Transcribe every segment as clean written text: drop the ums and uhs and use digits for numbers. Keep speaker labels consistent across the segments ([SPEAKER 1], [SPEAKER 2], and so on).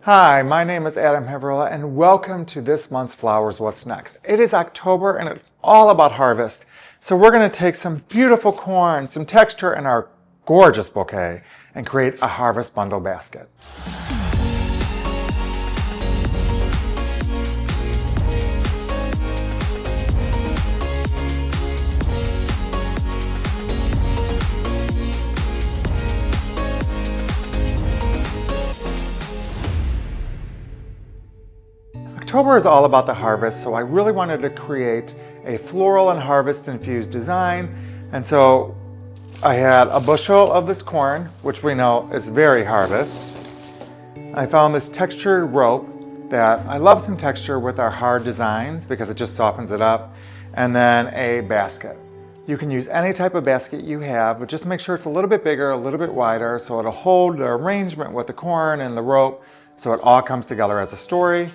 [SPEAKER 1] Hi, my name is Adam Heverla and welcome to this month's Flowers What's Next. It is October and it's all about harvest. So we're going to take some beautiful corn, some texture in our gorgeous bouquet and create a harvest bundle basket. October is all about the harvest, so I really wanted to create a floral and harvest infused design. And so I had a bushel of this corn, which we know is very harvest. I found this textured rope that I love some texture with our hard designs because it just softens it up. And then a basket. You can use any type of basket you have, but just make sure it's a little bit bigger, a little bit wider, so it'll hold the arrangement with the corn and the rope, so it all comes together as a story.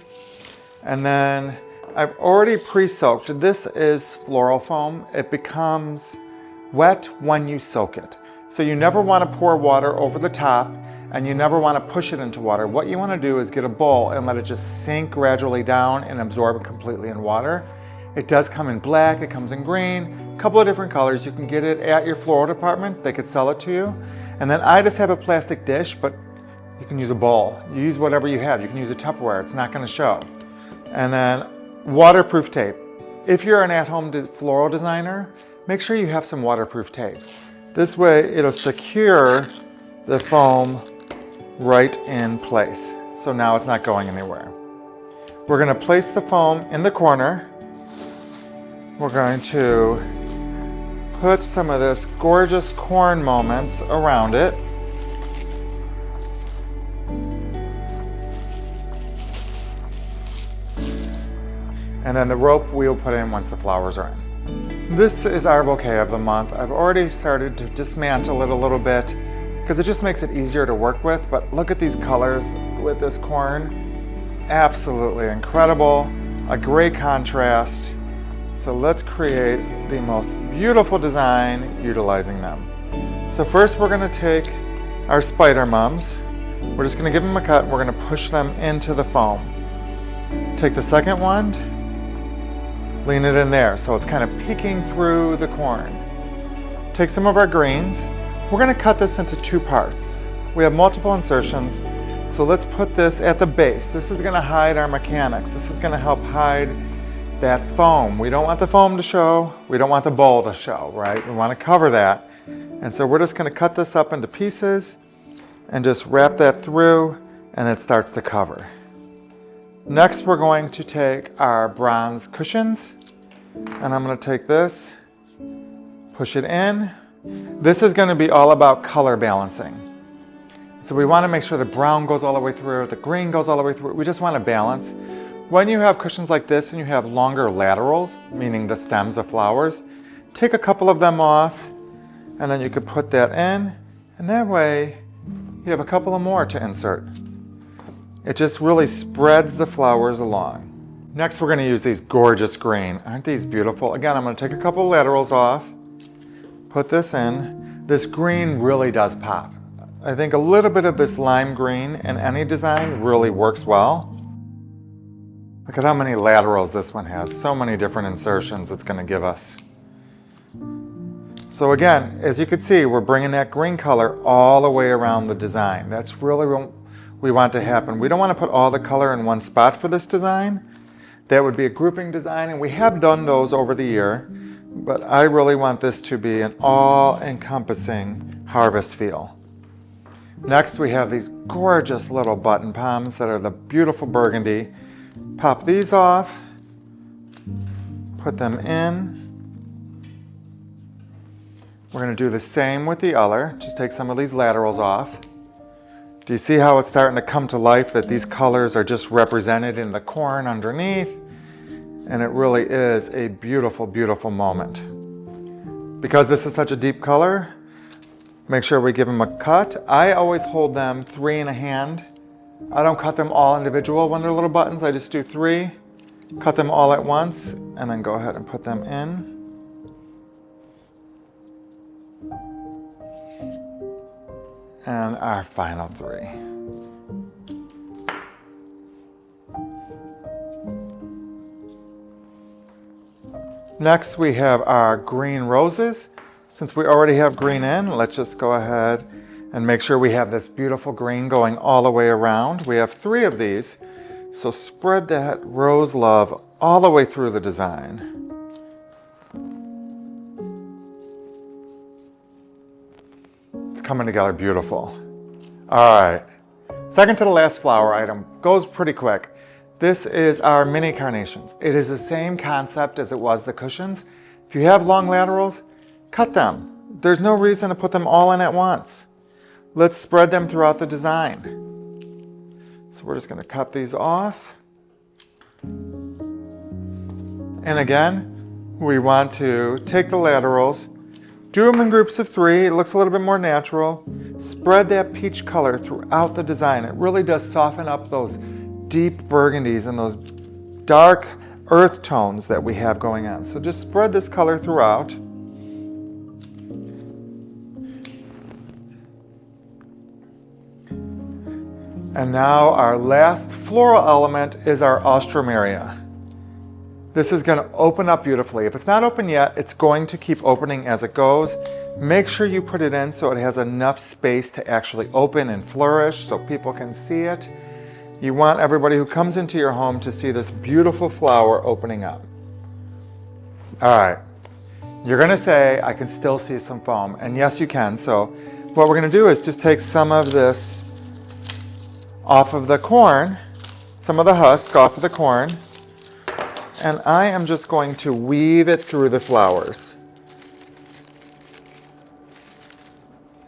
[SPEAKER 1] And then I've already pre-soaked. This is floral foam. It becomes wet when you soak it. So you never want to pour water over the top and you never want to push it into water. What you want to do is get a bowl and let it just sink gradually down and absorb completely in water. It does come in black, it comes in green, a couple of different colors. You can get it at your floral department. They could sell it to you. And then I just have a plastic dish, but you can use a bowl. You use whatever you have. You can use a Tupperware. It's not going to show. And then waterproof tape. If you're an at-home floral designer, make sure you have some waterproof tape. This way it'll secure the foam right in place. So now it's not going anywhere. We're going to place the foam in the corner. We're going to put some of this gorgeous corn moments around it. And then the rope we'll put in once the flowers are in. This is our bouquet of the month. I've already started to dismantle it a little bit because it just makes it easier to work with, but look at these colors with this corn. Absolutely incredible, a great contrast. So let's create the most beautiful design utilizing them. So first we're gonna take our spider mums. We're just gonna give them a cut and we're gonna push them into the foam. Take the second one, lean it in there so it's kind of peeking through the corn. Take some of our greens. We're going to cut this into two parts. We have multiple insertions, so let's put this at the base. This is going to hide our mechanics. This is going to help hide that foam. We don't want the foam to show. We don't want the bowl to show, right? We want to cover that. And so we're just going to cut this up into pieces and just wrap that through, and it starts to cover. Next, we're going to take our bronze cushions, and I'm going to take this, push it in. This is going to be all about color balancing. So we want to make sure the brown goes all the way through, the green goes all the way through. We just want to balance. When you have cushions like this and you have longer laterals, meaning the stems of flowers, take a couple of them off, and then you could put that in, and that way you have a couple of more to insert. It just really spreads the flowers along. Next, we're going to use these gorgeous green. Aren't these beautiful? Again, I'm going to take a couple of laterals off, put this in. This green really does pop. I think a little bit of this lime green in any design really works well. Look at how many laterals this one has. So many different insertions it's going to give us. So again, as you can see, we're bringing that green color all the way around the design. That's really what we want to happen. We don't want to put all the color in one spot for this design. That would be a grouping design, and we have done those over the year, but I really want this to be an all-encompassing harvest feel. Next, we have these gorgeous little button palms that are the beautiful burgundy. Pop these off, put them in. We're going to do the same with the other. Just take some of these laterals off. Do you see how it's starting to come to life, that these colors are just represented in the corn underneath? And it really is a beautiful, beautiful moment. Because this is such a deep color, make sure we give them a cut. I always hold them 3 in a hand. I don't cut them all individual when they're little buttons. I just do 3, cut them all at once, and then go ahead and put them in. And our final 3. Next we have our green roses. Since we already have green in, let's just go ahead and make sure we have this beautiful green going all the way around. We have 3 of these, so spread that rose love all the way through the design. It's coming together beautiful. All right, second to the last flower item, goes pretty quick. This is our mini carnations. It is the same concept as it was the cushions. If you have long laterals, cut them. There's no reason to put them all in at once. Let's spread them throughout the design. So we're just going to cut these off. And again, we want to take the laterals, do them in groups of 3. It looks a little bit more natural. Spread that peach color throughout the design. It really does soften up those deep burgundies and those dark earth tones that we have going on. So just spread this color throughout. And now our last floral element is our Alstroemeria. This is going to open up beautifully. If it's not open yet, it's going to keep opening as it goes. Make sure you put it in so it has enough space to actually open and flourish so people can see it. You want everybody who comes into your home to see this beautiful flower opening up. All right, you're gonna say, I can still see some foam, and yes you can. So what we're gonna do is just take some of this off of the corn, some of the husk off of the corn, and I am just going to weave it through the flowers.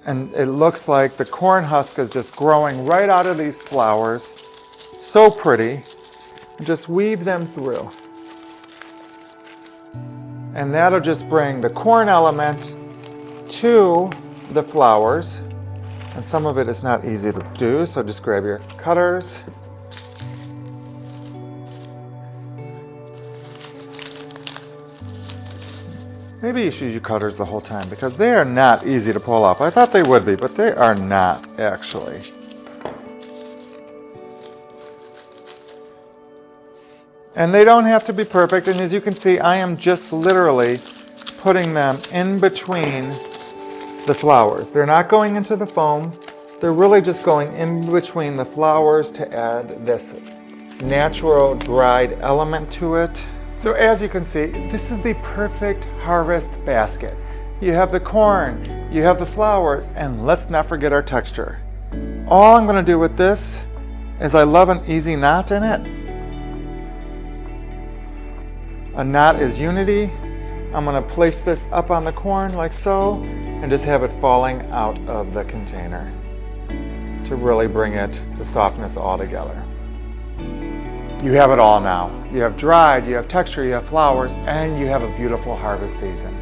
[SPEAKER 1] And it looks like the corn husk is just growing right out of these flowers. So pretty. Just weave them through. And that'll just bring the corn element to the flowers. And some of it is not easy to do, so just grab your cutters. Maybe you should use cutters the whole time because they are not easy to pull off. I thought they would be, but they are not actually. And they don't have to be perfect, and as you can see, I am just literally putting them in between the flowers. They're not going into the foam, they're really just going in between the flowers to add this natural dried element to it. So as you can see, this is the perfect harvest basket. You have the corn, you have the flowers, and let's not forget our texture. All I'm going to do with this is I love an easy knot in it. A knot is unity. I'm going to place this up on the corn like so and just have it falling out of the container to really bring it, the softness all together. You have it all now. You have dried, you have texture, you have flowers, and you have a beautiful harvest season.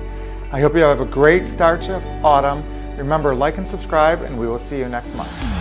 [SPEAKER 1] I hope you have a great start to autumn. Remember, like and subscribe, and we will see you next month.